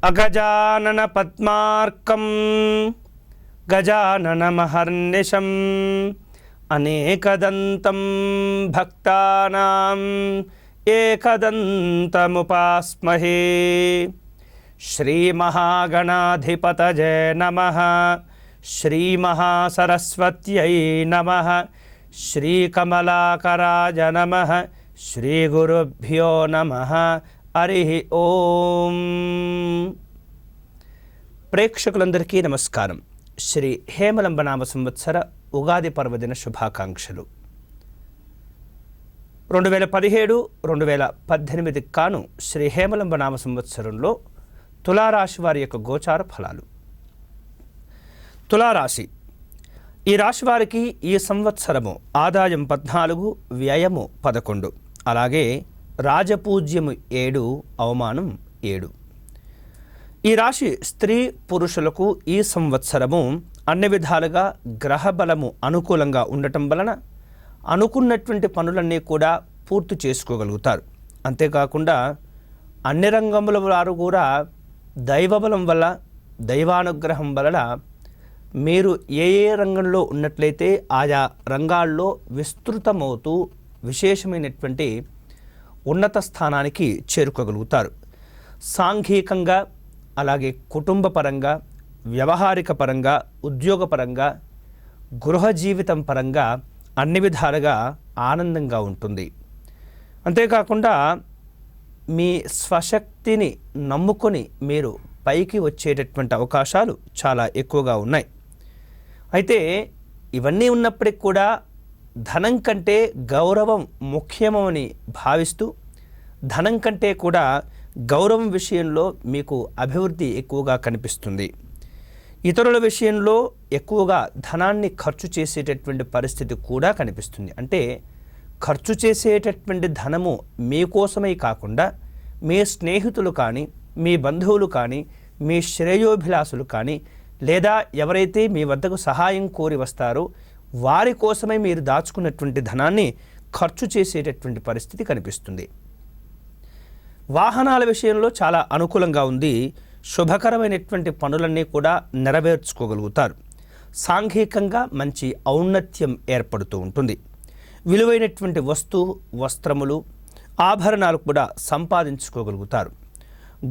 అగజానన పద్మార్కం గజాననమహర్నిశం అనేకదంతం భక్తానాం ఏకదంతముపాస్మహే. శ్రీమహాగణాధిపతయే నమః. శ్రీమహాసరస్వత్యై నమః. శ్రీకమలాకరాయ నమః. శ్రీగురుభ్యో నమః. హరి ఓం. ప్రేక్షకులందరికీ నమస్కారం. శ్రీ హేమలంబ నామ సంవత్సర ఉగాది పర్వదిన శుభాకాంక్షలు. 2017-2018 కాను శ్రీ హేమలంబ నామ సంవత్సరంలో తులారాశి వారి యొక్క గోచార ఫలాలు. తులారాశి, ఈ రాశి వారికి ఈ సంవత్సరము ఆదాయం 14, వ్యయము 11, అలాగే రాజపూజ్యము 7, అవమానం 7. ఈ రాశి స్త్రీ పురుషులకు ఈ సంవత్సరము అన్ని విధాలుగా గ్రహబలము అనుకూలంగా ఉండటం వలన అనుకున్నటువంటి పనులన్నీ కూడా పూర్తి చేసుకోగలుగుతారు. అంతేకాకుండా అన్ని రంగముల వారు కూడా దైవబలం వల్ల, దైవానుగ్రహం వలన మీరు ఏ రంగంలో ఉన్నట్లయితే ఆయా రంగాల్లో విస్తృతమవుతూ విశేషమైనటువంటి ఉన్నత స్థానానికి చేరుకోగలుగుతారు. సాంఘికంగా, అలాగే కుటుంబపరంగా, వ్యవహారిక పరంగా, ఉద్యోగపరంగా, గృహ జీవితం పరంగా అన్ని విధాలుగా ఆనందంగా ఉంటుంది. అంతేకాకుండా మీ స్వశక్తిని నమ్ముకొని మీరు పైకి వచ్చేటటువంటి అవకాశాలు చాలా ఎక్కువగా ఉన్నాయి. అయితే ఇవన్నీ ఉన్నప్పటికి కూడా ధనం కంటే గౌరవం ముఖ్యమని భావిస్తూ, ధనం కంటే కూడా గౌరవం విషయంలో మీకు అభివృద్ధి ఎక్కువగా కనిపిస్తుంది. ఇతరుల విషయంలో ఎక్కువగా ధనాన్ని ఖర్చు చేసేటటువంటి పరిస్థితి కూడా కనిపిస్తుంది. అంటే ఖర్చు చేసేటటువంటి ధనము మీకోసమే కాకుండా మీ స్నేహితులు కానీ, మీ బంధువులు కానీ, మీ శ్రేయోభిలాసులు కానీ, లేదా ఎవరైతే మీ వద్దకు సహాయం కోరి వస్తారో వారి కోసమే మీరు దాచుకున్నటువంటి ధనాన్ని ఖర్చు చేసేటటువంటి పరిస్థితి కనిపిస్తుంది. వాహనాల విషయంలో చాలా అనుకూలంగా ఉంది. శుభకరమైనటువంటి పనులన్నీ కూడా నెరవేర్చుకోగలుగుతారు. సాంఘికంగా మంచి ఔన్నత్యం ఏర్పడుతూ ఉంటుంది. విలువైనటువంటి వస్త్రములు, ఆభరణాలు కూడా సంపాదించుకోగలుగుతారు.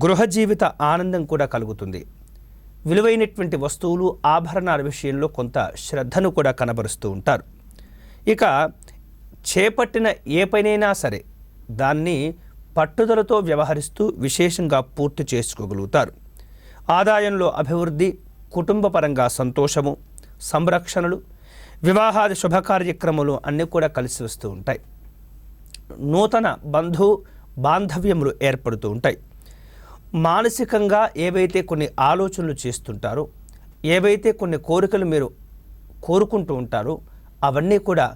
గృహ జీవిత ఆనందం కూడా కలుగుతుంది. విలువైనటువంటి వస్తువులు, ఆభరణాల విషయంలో కొంత శ్రద్ధను కూడా కనబరుస్తూ ఉంటారు. ఇక చేపట్టిన ఏ పనైనా సరే దాన్ని పట్టుదలతో వ్యవహరిస్తూ విశేషంగా పూర్తి చేసుకోగలుగుతారు. ఆదాయంలో అభివృద్ధి, కుటుంబపరంగా సంతోషము, సంరక్షణలు, వివాహాది శుభకార్యక్రమాలు అన్నీ కూడా కలిసి వస్తూ ఉంటాయి. నూతన బాంధవ్యములు ఏర్పడుతూ ఉంటాయి. మానసికంగా ఏవైతే కొన్ని ఆలోచనలు చేస్తుంటారో, ఏవైతే కొన్ని కోరికలు మీరు కోరుకుంటూ ఉంటారో అవన్నీ కూడా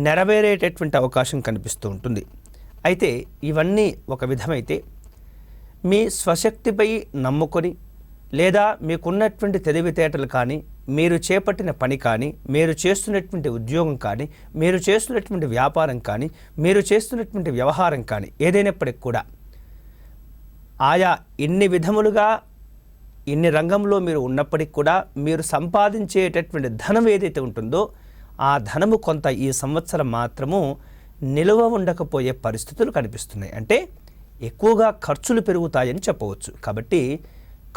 నెరవేరేటటువంటి అవకాశం కనిపిస్తూ ఉంటుంది. అయితే ఇవన్నీ ఒక విధమైతే మీ స్వశక్తిపై నమ్ముకొని, లేదా మీకున్నటువంటి తెలివితేటలు కానీ, మీరు చేపట్టిన పని కానీ, మీరు చేస్తున్నటువంటి ఉద్యోగం కానీ, మీరు చేస్తున్నటువంటి వ్యాపారం కానీ, మీరు చేస్తున్నటువంటి వ్యవహారం కానీ ఏదైనప్పటికీ కూడా ఆయా ఇన్ని విధములుగా ఇన్ని రంగంలో మీరు ఉన్నప్పటికీ కూడా మీరు సంపాదించేటటువంటి ధనం ఏదైతే ఉంటుందో ఆ ధనము కొంత ఈ సంవత్సరం మాత్రము నిలువ ఉండకపోయే పరిస్థితులు కనిపిస్తున్నాయి. అంటే ఎక్కువగా ఖర్చులు పెరుగుతాయని చెప్పవచ్చు. కాబట్టి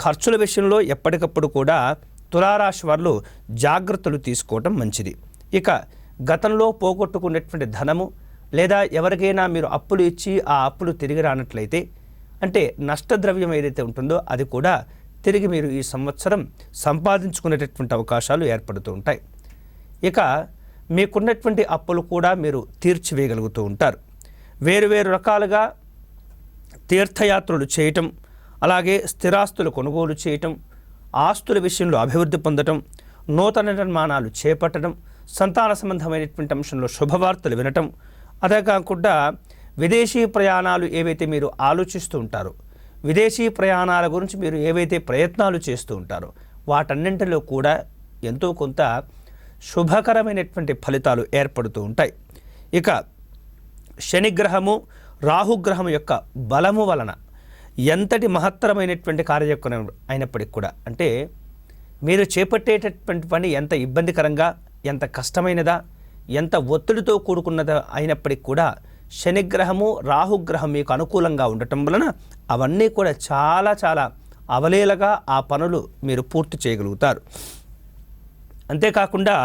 ఖర్చుల విషయంలో ఎప్పటికప్పుడు కూడా తులారాశి వారు జాగ్రత్తలు తీసుకోవటం మంచిది. ఇక గతంలో పోగొట్టుకున్నటువంటి ధనము, లేదా ఎవరికైనా మీరు అప్పులు ఇచ్చి ఆ అప్పులు తిరిగి రానట్లయితే, అంటే నష్టద్రవ్యం ఏదైతే ఉంటుందో అది కూడా తిరిగి మీరు ఈ సంవత్సరం సంపాదించుకునేటటువంటి అవకాశాలు ఏర్పడుతూ ఉంటాయి. ఇక మీకున్నటువంటి అప్పులు కూడా మీరు తీర్చివేయగలుగుతూ ఉంటారు. వేరు రకాలుగా తీర్థయాత్రలు చేయటం, అలాగే స్థిరాస్తులు కొనుగోలు చేయటం, ఆస్తుల విషయంలో అభివృద్ధి పొందటం, నూతన నిర్మాణాలు చేపట్టడం, సంతాన సంబంధమైనటువంటి అంశంలో శుభవార్తలు వినటం, అదే కాకుండా విదేశీ ప్రయాణాలు ఏవైతే మీరు ఆలోచిస్తూ ఉంటారో, విదేశీ ప్రయాణాల గురించి మీరు ఏవైతే ప్రయత్నాలు చేస్తూ ఉంటారో వాటన్నింటిలో కూడా ఎంతో కొంత శుభకరమైనటువంటి ఫలితాలు ఏర్పడుతూ ఉంటాయి. ఇక శనిగ్రహము రాహుగ్రహం యొక్క బలము వలన ఎంతటి మహత్తరమైనటువంటి కార్యక్రమం అయినప్పటికీ కూడా, అంటే మీరు చేపట్టేటటువంటి పని ఎంత ఇబ్బందికరంగా, ఎంత కష్టమైనదా, ఎంత ఒత్తిడితో కూడుకున్నదా అయినప్పటికీ కూడా శనిగ్రహము రాహుగ్రహం మీకు అనుకూలంగా ఉండటం వలన అవన్నీ కూడా చాలా చాలా అవలీలగా ఆ పనులు మీరు పూర్తి చేయగలుగుతారు. అంతేకాకుండా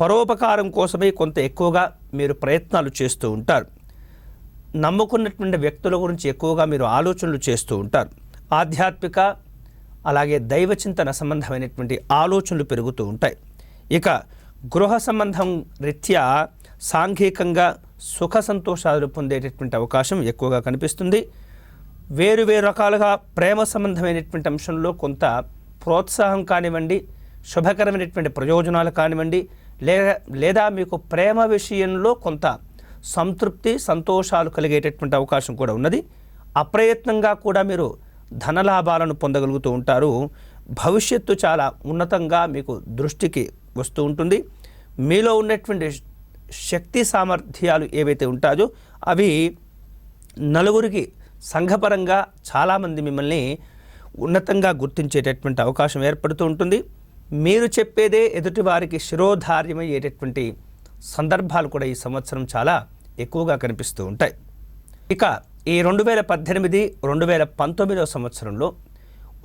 పరోపకారం కోసమే కొంత ఎక్కువగా మీరు ప్రయత్నాలు చేస్తూ ఉంటారు. నమ్ముకున్నటువంటి వ్యక్తుల గురించి ఎక్కువగా మీరు ఆలోచనలు చేస్తూ ఉంటారు. ఆధ్యాత్మిక అలాగే దైవచింతన సంబంధమైనటువంటి ఆలోచనలు పెరుగుతూ ఉంటాయి. ఇక గృహ సంబంధం రీత్యా సాంఘికంగా సుఖ సంతోషాలు పొందేటటువంటి అవకాశం ఎక్కువగా కనిపిస్తుంది. వేరు రకాలుగా ప్రేమ సంబంధమైనటువంటి అంశంలో కొంత ప్రోత్సాహం కానివ్వండి, శుభకరమైనటువంటి ప్రయోజనాలు కానివ్వండి, లేదా మీకు ప్రేమ విషయంలో కొంత సంతృప్తి సంతోషాలు కలిగేటటువంటి అవకాశం కూడా ఉన్నది. అప్రయత్నంగా కూడా మీరు ధనలాభాలను పొందగలుగుతూ ఉంటారు. భవిష్యత్తు చాలా ఉన్నతంగా మీకు దృష్టికి వస్తూ ఉంటుంది. మీలో ఉన్నటువంటి శక్తి సామర్థ్యాలు ఏవైతే ఉంటాయో అవి నలుగురికి సంఘపరంగా చాలామంది మిమ్మల్ని ఉన్నతంగా గుర్తించేటటువంటి అవకాశం ఏర్పడుతూ ఉంటుంది. మీరు చెప్పేదే ఎదుటివారికి శిరోధార్యమయ్యేటటువంటి సందర్భాలు కూడా ఈ సంవత్సరం చాలా ఎక్కువగా కనిపిస్తూ ఉంటాయి. ఇక ఈ 2018-2019 సంవత్సరంలో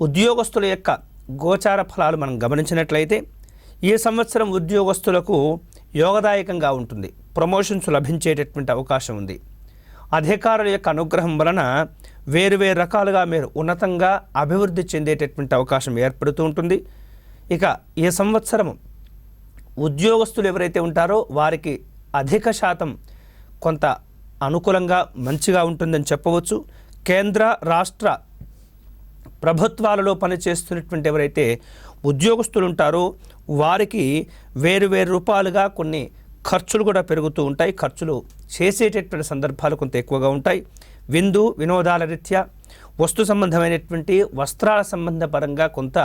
ఉద్యోగస్తుల యొక్క గోచార ఫలాలు మనం గమనించినట్లయితే ఈ సంవత్సరం ఉద్యోగస్తులకు యోగదాయకంగా ఉంటుంది. ప్రమోషన్స్ లభించేటటువంటి అవకాశం ఉంది. అధికారుల యొక్క అనుగ్రహం వలన వేరు రకాలుగా మీరు ఉన్నతంగా అభివృద్ధి చెందేటటువంటి అవకాశం ఏర్పడుతూ ఉంటుంది. ఇక ఈ సంవత్సరం ఉద్యోగస్తులు ఎవరైతే ఉంటారో వారికి అధిక శాతం కొంత అనుకూలంగా మంచిగా ఉంటుందని చెప్పవచ్చు. కేంద్ర రాష్ట్ర ప్రభుత్వాలలో పనిచేస్తున్నటువంటి ఎవరైతే ఉద్యోగస్తులు ఉంటారో వారికి వేరు రూపాలుగా కొన్ని ఖర్చులు కూడా పెరుగుతూ ఉంటాయి. ఖర్చులు చేసేటటువంటి సందర్భాలు కొంత ఎక్కువగా ఉంటాయి. వినోదాల రీత్యా వస్తు సంబంధమైనటువంటి వస్త్రాల సంబంధపరంగా కొంత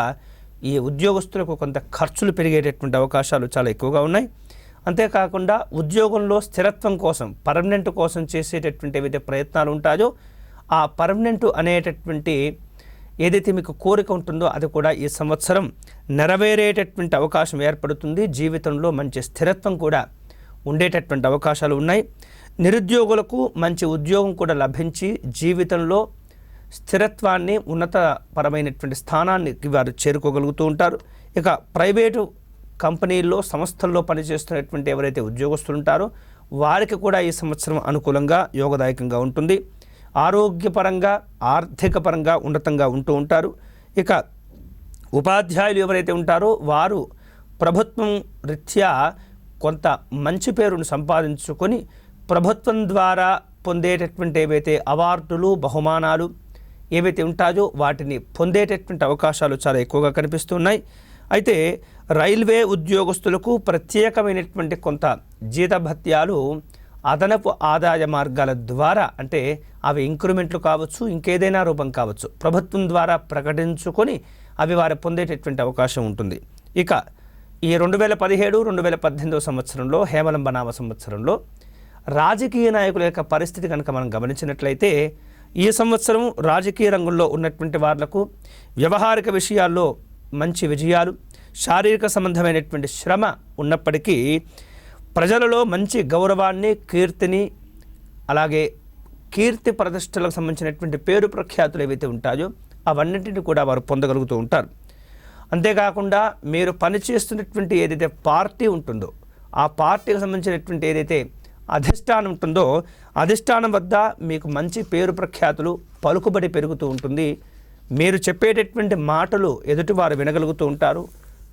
ఈ ఉద్యోగస్తులకు కొంత ఖర్చులు పెరిగేటటువంటి అవకాశాలు చాలా ఎక్కువగా ఉన్నాయి. అంతేకాకుండా ఉద్యోగంలో స్థిరత్వం కోసం, పర్మనెంట్ కోసం చేసేటటువంటి ఏవైతే ప్రయత్నాలు ఉంటాయో ఆ పర్మనెంట్ అనేటటువంటి ఏదైతే మీకు కోరిక ఉంటుందో అది కూడా ఈ సంవత్సరం నెరవేరేటటువంటి అవకాశం ఏర్పడుతుంది. జీవితంలో మంచి స్థిరత్వం కూడా ఉండేటటువంటి అవకాశాలు ఉన్నాయి. నిరుద్యోగులకు మంచి ఉద్యోగం కూడా లభించి జీవితంలో స్థిరత్వాన్ని, ఉన్నతపరమైనటువంటి స్థానాన్ని వారు చేరుకోగలుగుతూ ఉంటారు. ఇక ప్రైవేటు కంపెనీల్లో సంస్థల్లో పనిచేస్తున్నటువంటి ఎవరైతే ఉద్యోగస్తులు ఉంటారో వారికి కూడా ఈ సంవత్సరం అనుకూలంగా యోగదాయకంగా ఉంటుంది. ఆరోగ్యపరంగా, ఆర్థిక పరంగా ఉన్నతంగా ఉంటూ ఉంటారు. ఇక ఉపాధ్యాయులు ఎవరైతే ఉంటారో వారు ప్రభుత్వం రీత్యా కొంత మంచి పేరును సంపాదించుకొని ప్రభుత్వం ద్వారా పొందేటటువంటి ఏవైతే అవార్డులు, బహుమానాలు ఏవైతే ఉంటాయో వాటిని పొందేటటువంటి అవకాశాలు చాలా ఎక్కువగా కనిపిస్తున్నాయి. అయితే రైల్వే ఉద్యోగస్తులకు ప్రత్యేకమైనటువంటి కొంత జీతభత్యాలు అదనపు ఆదాయ మార్గాల ద్వారా, అంటే అవి ఇంక్రిమెంట్లు కావచ్చు, ఇంకేదైనా రూపం కావచ్చు, ప్రభుత్వం ద్వారా ప్రకటించుకొని అవి వారు పొందేటటువంటి అవకాశం ఉంటుంది. ఇక ఈ 2017-2018 సంవత్సరంలో హేమలంబ నామ సంవత్సరంలో రాజకీయ నాయకుల యొక్క పరిస్థితి కనుక మనం గమనించినట్లయితే ఈ సంవత్సరం రాజకీయ రంగంలో ఉన్నటువంటి వాళ్లకు వ్యవహారిక విషయాల్లో మంచి విజయాలు, శారీరక సంబంధమైనటువంటి శ్రమ ఉన్నప్పటికీ ప్రజలలో మంచి గౌరవాన్ని, కీర్తిని, అలాగే కీర్తి ప్రతిష్టలకు సంబంధించినటువంటి పేరు ప్రఖ్యాతులు ఏవైతే ఉంటాయో అవన్నింటినీ కూడా వారు పొందగలుగుతూ ఉంటారు. అంతేకాకుండా మీరు పనిచేస్తున్నటువంటి ఏదైతే పార్టీ ఉంటుందో ఆ పార్టీకి సంబంధించినటువంటి ఏదైతే అధిష్టానం ఉంటుందో అధిష్టానం వద్ద మీకు మంచి పేరు ప్రఖ్యాతులు, పలుకుబడి పెరుగుతూ ఉంటుంది. మీరు చెప్పేటటువంటి మాటలు ఎదుటివారు వినగలుగుతూ ఉంటారు.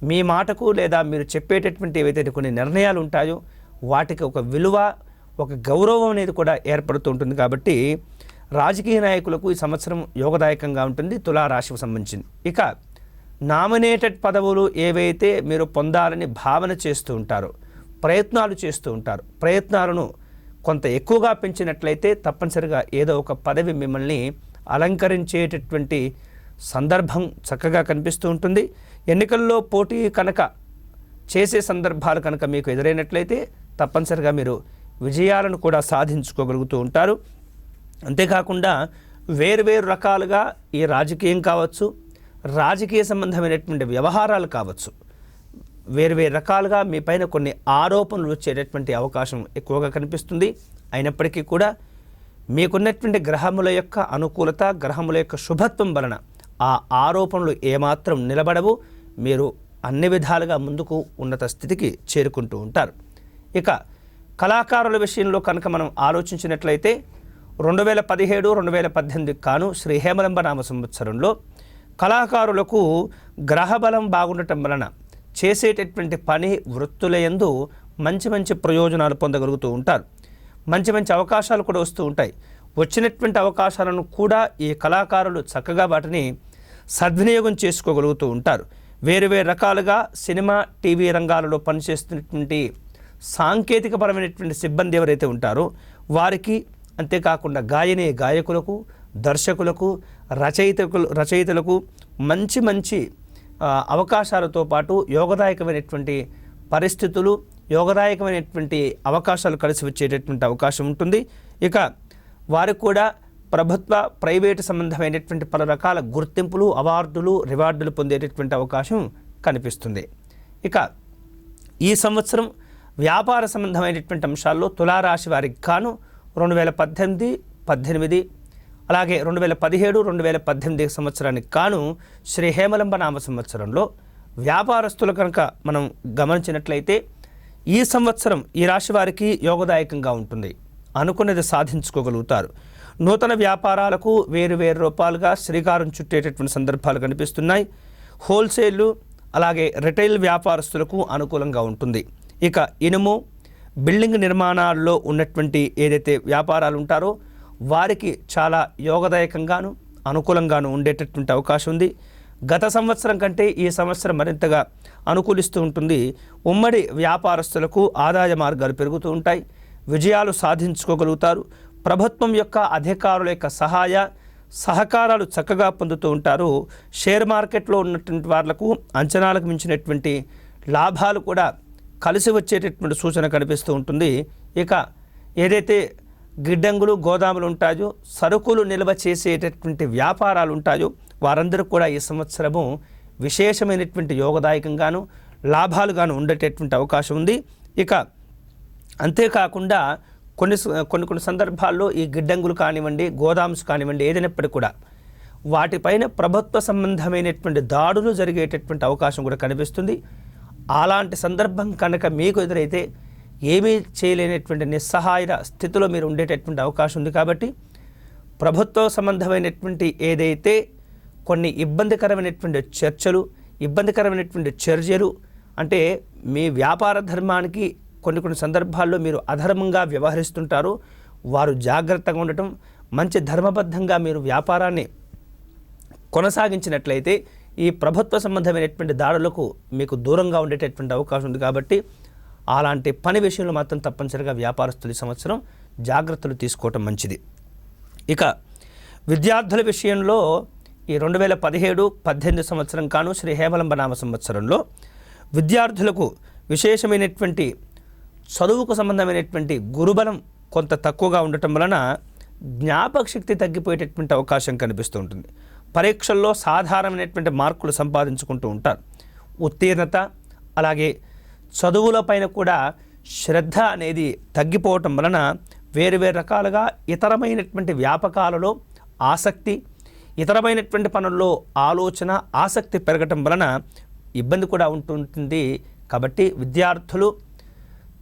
మీ మాటకు లేదా మీరు చెప్పేటటువంటి ఏవైతే కొన్ని నిర్ణయాలు ఉంటాయో వాటికి ఒక విలువ, ఒక గౌరవం అనేది కూడా ఏర్పడుతూ ఉంటుంది. కాబట్టి రాజకీయ నాయకులకు ఈ సంవత్సరం యోగదాయకంగా ఉంటుంది తులారాశికి సంబంధించింది. ఇక నామినేటెడ్ పదవులు ఏవైతే మీరు పొందాలని భావన చేస్తూ ఉంటారో, ప్రయత్నాలు చేస్తూ ఉంటారు, ప్రయత్నాలను కొంత ఎక్కువగా పెంచినట్లయితే తప్పనిసరిగా ఏదో ఒక పదవి మిమ్మల్ని అలంకరించేటటువంటి సందర్భం చక్కగా కనిపిస్తూ ఉంటుంది. ఎన్నికల్లో పోటీ కనుక చేసే సందర్భాలు కనుక మీకు ఎదురైనట్లయితే తప్పనిసరిగా మీరు విజయాలను కూడా సాధించుకోగలుగుతూ ఉంటారు. అంతేకాకుండా వేరువేరు రకాలుగా ఈ రాజకీయం కావచ్చు, రాజకీయ సంబంధమైనటువంటి వ్యవహారాలు కావచ్చు, వేరువేరు రకాలుగా మీ పైన కొన్ని ఆరోపణలు వచ్చేటటువంటి అవకాశం ఎక్కువగా కనిపిస్తుంది. అయినప్పటికీ కూడా మీకున్నటువంటి గ్రహముల యొక్క అనుకూలత, గ్రహముల యొక్క శుభత్వం వలన ఆ ఆరోపణలు ఏమాత్రం నిలబడవు. మీరు అన్ని విధాలుగా ముందుకు ఉన్నత స్థితికి చేరుకుంటూ ఉంటారు. ఇక కళాకారుల విషయంలో కనుక మనం ఆలోచించినట్లయితే 2017, 2018 కాను శ్రీ హేమలంబ నామ సంవత్సరంలో కళాకారులకు గ్రహబలం బాగుండటం వలన చేసేటటువంటి పని వృత్తుల యందు మంచి మంచి ప్రయోజనాలు పొందగలుగుతూ ఉంటారు. మంచి మంచి అవకాశాలు కూడా వస్తూ ఉంటాయి. వచ్చినటువంటి అవకాశాలను కూడా ఈ కళాకారులు చక్కగా వాటిని సద్వినియోగం చేసుకోగలుగుతూ ఉంటారు. వేరు వేరు రకాలుగా సినిమా, టీవీ రంగాలలో పనిచేస్తున్నటువంటి సాంకేతికపరమైనటువంటి సిబ్బంది ఎవరైతే ఉంటారో వారికి, అంతేకాకుండా గాయకులకు, దర్శకులకు, రచయితలకు మంచి మంచి అవకాశాలతో పాటు యోగదాయకమైనటువంటి పరిస్థితులు, యోగదాయకమైనటువంటి అవకాశాలు కలిసి వచ్చేటటువంటి అవకాశం ఉంటుంది. ఇక వారికి కూడా ప్రభుత్వ, ప్రైవేటు సంబంధమైనటువంటి పలు రకాల గుర్తింపులు, అవార్డులు, రివార్డులు పొందేటటువంటి అవకాశం కనిపిస్తుంది. ఇక ఈ సంవత్సరం వ్యాపార సంబంధమైనటువంటి అంశాల్లో తులారాశి వారికి గాను 2018, 18 అలాగే 2017, 2018 సంవత్సరానికి గాను శ్రీ హేమలంబ నామ సంవత్సరంలో వ్యాపారస్తులు కనుక మనం గమనించినట్లయితే ఈ సంవత్సరం ఈ రాశి వారికి యోగదాయకంగా ఉంటుంది. అనుకున్నది సాధించుకోగలుగుతారు. నూతన వ్యాపారాలకు వేరు వేరు రూపాలుగా శ్రీకారం చుట్టేటటువంటి సందర్భాలు కనిపిస్తున్నాయి. హోల్సేల్ అలాగే రిటైల్ వ్యాపారస్తులకు అనుకూలంగా ఉంటుంది. ఇక ఇనుము, బిల్డింగ్ నిర్మాణాల్లో ఉన్నటువంటి ఏదైతే వ్యాపారాలు ఉంటారో వారికి చాలా యోగదాయకంగాను అనుకూలంగాను ఉండేటటువంటి అవకాశం ఉంది. గత సంవత్సరం కంటే ఈ సంవత్సరం మరింతగా అనుకూలిస్తూ ఉంటుంది. ఉమ్మడి వ్యాపారస్తులకు ఆదాయ మార్గాలు పెరుగుతూ ఉంటాయి. విజయాలు సాధించుకోగలుగుతారు. ప్రభుత్వం యొక్క అధికారుల యొక్క సహకారాలు చక్కగా పొందుతూ ఉంటారు. షేర్ మార్కెట్లో ఉన్నటువంటి వాళ్లకు అంచనాలకు మించినటువంటి లాభాలు కూడా కలిసి వచ్చేటటువంటి సూచన కనిపిస్తూ ఉంటుంది. ఇక ఏదైతే గిడ్డంగులు, గోదాములు ఉంటాయో, సరుకులు నిల్వ చేసేటటువంటి వ్యాపారాలు ఉంటాయో వారందరూ కూడా ఈ సంవత్సరము విశేషమైనటువంటి యోగదాయకంగాను లాభాలుగాను ఉండేటటువంటి అవకాశం ఉంది. ఇక అంతేకాకుండా కొన్ని సందర్భాల్లో ఈ గిడ్డంగులు కానివ్వండి, గోదామ్స్ కానివ్వండి, ఏదైనప్పటికీ కూడా వాటిపైన ప్రభుత్వ సంబంధమైనటువంటి దాడులు జరిగేటటువంటి అవకాశం కూడా కనిపిస్తుంది. అలాంటి సందర్భం కనుక మీకు ఎదురైతే ఏమీ చేయలేనటువంటి నిస్సహాయ స్థితిలో మీరు ఉండేటటువంటి అవకాశం ఉంది. కాబట్టి ప్రభుత్వ సంబంధమైనటువంటి ఏదైతే కొన్ని ఇబ్బందికరమైనటువంటి చర్యలు అంటే మీ వ్యాపార ధర్మానికి కొన్ని సందర్భాల్లో మీరు అధర్మంగా వ్యవహరిస్తుంటారు. వారు జాగ్రత్తగా ఉండటం, మంచి ధర్మబద్ధంగా మీరు వ్యాపారాన్ని కొనసాగించినట్లయితే ఈ ప్రభుత్వ సంబంధమైనటువంటి దాడులకు మీకు దూరంగా ఉండేటటువంటి అవకాశం ఉంది. కాబట్టి అలాంటి పని విషయంలో మాత్రం తప్పనిసరిగా వ్యాపారస్తులు ఈ సంవత్సరం జాగ్రత్తలు తీసుకోవటం మంచిది. ఇక విద్యార్థుల విషయంలో ఈ 2017, 18 సంవత్సరం కాను శ్రీ హేమలంబ నామ సంవత్సరంలో విద్యార్థులకు విశేషమైనటువంటి చదువుకు సంబంధమైనటువంటి గురుబలం కొంత తక్కువగా ఉండటం వలన జ్ఞాపక శక్తి తగ్గిపోయేటటువంటి అవకాశం కనిపిస్తూ ఉంటుంది. పరీక్షల్లో సాధారణమైనటువంటి మార్కులు సంపాదించుకుంటూ ఉంటారు. ఉత్తీర్ణత అలాగే చదువుల పైన కూడా శ్రద్ధ అనేది తగ్గిపోవటం వలన వేరు రకాలుగా ఇతరమైనటువంటి వ్యాపకాలలో ఆసక్తి, ఇతరమైనటువంటి పనుల్లో ఆలోచన, ఆసక్తి పెరగటం వలన ఇబ్బంది కూడా ఉంటుంటుంది. కాబట్టి విద్యార్థులు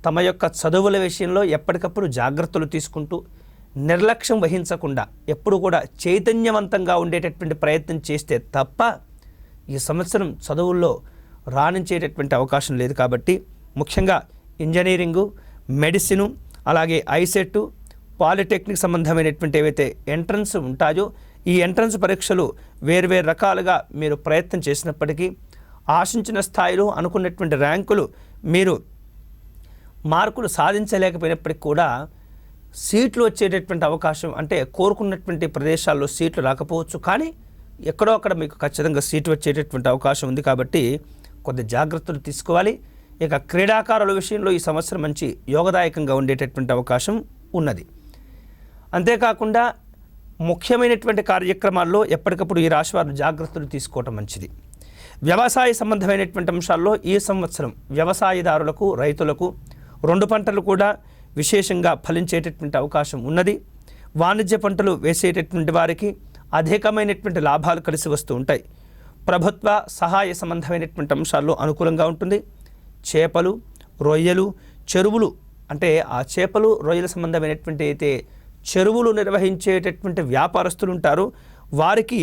తమ యొక్క చదువుల విషయంలో ఎప్పటికప్పుడు జాగ్రత్తలు తీసుకుంటూ నిర్లక్ష్యం వహించకుండా ఎప్పుడు కూడా చైతన్యవంతంగా ఉండేటటువంటి ప్రయత్నం చేస్తే తప్ప ఈ సంవత్సరం చదువుల్లో రాణించేటటువంటి అవకాశం లేదు. కాబట్టి ముఖ్యంగా ఇంజనీరింగు, మెడిసిను, అలాగే ఐసెట్, పాలిటెక్నిక్ సంబంధమైనటువంటి ఏవైతే ఎంట్రన్స్ ఉంటాయో ఈ ఎంట్రన్స్ పరీక్షలు వేరు రకాలుగా మీరు ప్రయత్నం చేసినప్పటికీ ఆశించిన స్థాయిలో అనుకున్నటువంటి ర్యాంకులు మీరు మార్కులు సాధించలేకపోయినప్పటికీ కూడా సీట్లు వచ్చేటటువంటి అవకాశం, అంటే కోరుకున్నటువంటి ప్రదేశాల్లో సీట్లు రాకపోవచ్చు, కానీ ఎక్కడో అక్కడ మీకు ఖచ్చితంగా సీటు వచ్చేటటువంటి అవకాశం ఉంది. కాబట్టి కొద్ది జాగ్రత్తలు తీసుకోవాలి. ఇక క్రీడాకారుల విషయంలో ఈ సంవత్సరం మంచి యోగదాయకంగా ఉండేటటువంటి అవకాశం ఉన్నది. అంతేకాకుండా ముఖ్యమైనటువంటి కార్యక్రమాల్లో ఎప్పటికప్పుడు ఈ రాశి వారు జాగ్రత్తలు తీసుకోవటం మంచిది. వ్యవసాయ సంబంధమైనటువంటి అంశాల్లో ఈ సంవత్సరం వ్యవసాయదారులకు, రైతులకు 2 పంటలు కూడా విశేషంగా ఫలించేటటువంటి అవకాశం ఉన్నది. వాణిజ్య పంటలు వేసేటటువంటి వారికి అధికమైనటువంటి లాభాలు కలిసి వస్తూ ఉంటాయి. ప్రభుత్వ సహాయ సంబంధమైనటువంటి అంశాల్లో అనుకూలంగా ఉంటుంది. చేపలు, రొయ్యలు, చెరువులు అంటే ఆ చేపలు, రొయ్యల సంబంధమైనటువంటి అయితే చెరువులు నిర్వహించేటటువంటి వ్యాపారస్తులు ఉంటారు, వారికి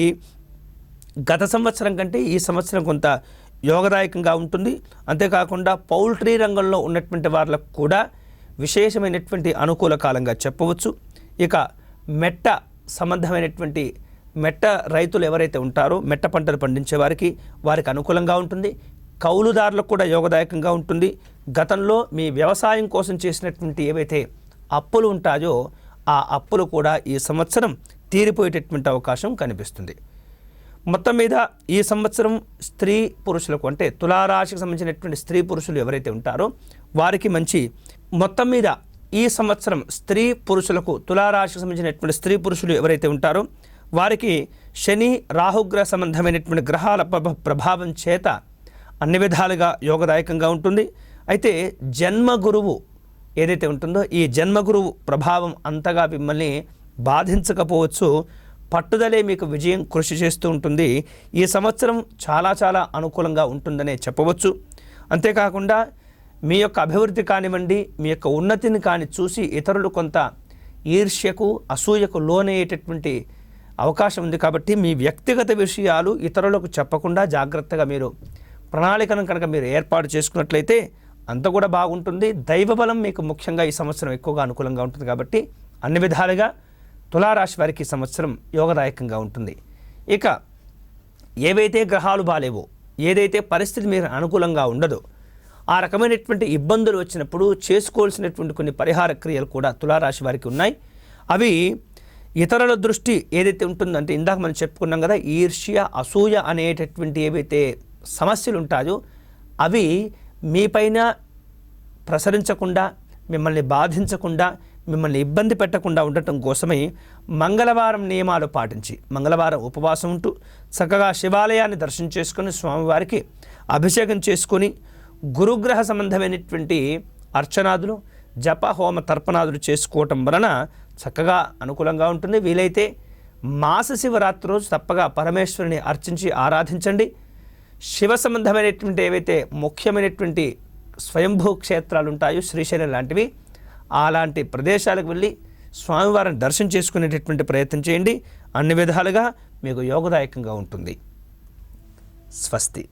గత సంవత్సరం కంటే ఈ సంవత్సరం కొంత యోగదాయకంగా ఉంటుంది. అంతేకాకుండా పౌల్ట్రీ రంగంలో ఉన్నటువంటి వాళ్ళకు కూడా విశేషమైనటువంటి అనుకూల కాలంగా చెప్పవచ్చు. ఇక మెట్ట సంబంధమైనటువంటి మెట్ట రైతులు ఎవరైతే ఉంటారో మెట్ట పంటలు పండించే వారికి అనుకూలంగా ఉంటుంది. కౌలుదారులకు కూడా యోగదాయకంగా ఉంటుంది. గతంలో మీ వ్యవసాయం కోసం చేసినటువంటి ఏవైతే అప్పులు ఉంటాయో ఆ అప్పులు కూడా ఈ సంవత్సరం తీరిపోయేటటువంటి అవకాశం కనిపిస్తుంది. మొత్తం మీద ఈ సంవత్సరం స్త్రీ పురుషులకు అంటే తులారాశికి సంబంధించినటువంటి స్త్రీ పురుషులు ఎవరైతే ఉంటారో వారికి మంచి. మొత్తం మీద ఈ సంవత్సరం స్త్రీ పురుషులకు తులారాశికి సంబంధించినటువంటి స్త్రీ పురుషులు ఎవరైతే ఉంటారో వారికి శని, రాహుగ్రహ సంబంధమైనటువంటి గ్రహాల ప్రభావం చేత అన్ని విధాలుగా యోగదాయకంగా ఉంటుంది. అయితే జన్మ గురువు ఏదైతే ఉంటుందో ఈ జన్మ గురువు ప్రభావం అంతగా మిమ్మల్ని బాధించకపోవచ్చు. పట్టుదలే మీకు విజయం కృషి చేస్తూ ఉంటుంది. ఈ సంవత్సరం చాలా చాలా అనుకూలంగా ఉంటుందనే చెప్పవచ్చు. అంతేకాకుండా మీ యొక్క అభివృద్ధి కానివ్వండి, మీ యొక్క ఉన్నతిని కాని చూసి ఇతరులు కొంత ఈర్ష్యకు, అసూయకు లోనయ్యేటటువంటి అవకాశం ఉంది. కాబట్టి మీ వ్యక్తిగత విషయాలు ఇతరులకు చెప్పకుండా జాగ్రత్తగా మీరు ప్రణాళికను కనుక మీరు ఏర్పాటు చేసుకున్నట్లయితే అంత కూడా బాగుంటుంది. దైవబలం మీకు ముఖ్యంగా ఈ సంవత్సరం ఎక్కువగా అనుకూలంగా ఉంటుంది. కాబట్టి అన్ని విధాలుగా తులారాశి వారికి ఈ సంవత్సరం యోగదాయకంగా ఉంటుంది. ఇక ఏవైతే గ్రహాలు బాలేవో, ఏదైతే పరిస్థితి మీరు అనుకూలంగా ఉండదో ఆ రకమైనటువంటి ఇబ్బందులు వచ్చినప్పుడు చేసుకోవాల్సినటువంటి కొన్ని పరిహార క్రియలు కూడా తులారాశి వారికి ఉన్నాయి. అవి ఇతరుల దృష్టి ఏదైతే ఉంటుందంటే ఇందాక మనం చెప్పుకున్నాం కదా, ఈర్ష్య, అసూయ అనేటటువంటి ఏవైతే సమస్యలు ఉంటాయో అవి మీపైన ప్రసరించకుండా, మిమ్మల్ని బాధించకుండా, మిమ్మల్ని ఇబ్బంది పెట్టకుండా ఉండటం కోసమే మంగళవారం నియమాలు పాటించి మంగళవారం ఉపవాసం ఉంటూ చక్కగా శివాలయాన్ని దర్శనం చేసుకొని స్వామివారికి అభిషేకం చేసుకొని గురుగ్రహ సంబంధమైనటువంటి అర్చనాదులు, జప, హోమ, తర్పణాదులు చేసుకోవటం వలన చక్కగా అనుకూలంగా ఉంటుంది. వీలైతే మాస శివరాత్రి రోజు తప్పగా పరమేశ్వరుని అర్చించి ఆరాధించండి. శివ సంబంధమైనటువంటి ఏవైతే ముఖ్యమైనటువంటి స్వయంభూ క్షేత్రాలు ఉంటాయో, శ్రీశైలం లాంటివి, అలాంటి ప్రదేశాలకు వెళ్ళి స్వామివారిని దర్శనం చేసుకునేటటువంటి ప్రయత్నం చేయండి. అన్ని విధాలుగా మీకు యోగదాయకంగా ఉంటుంది. స్వస్తి.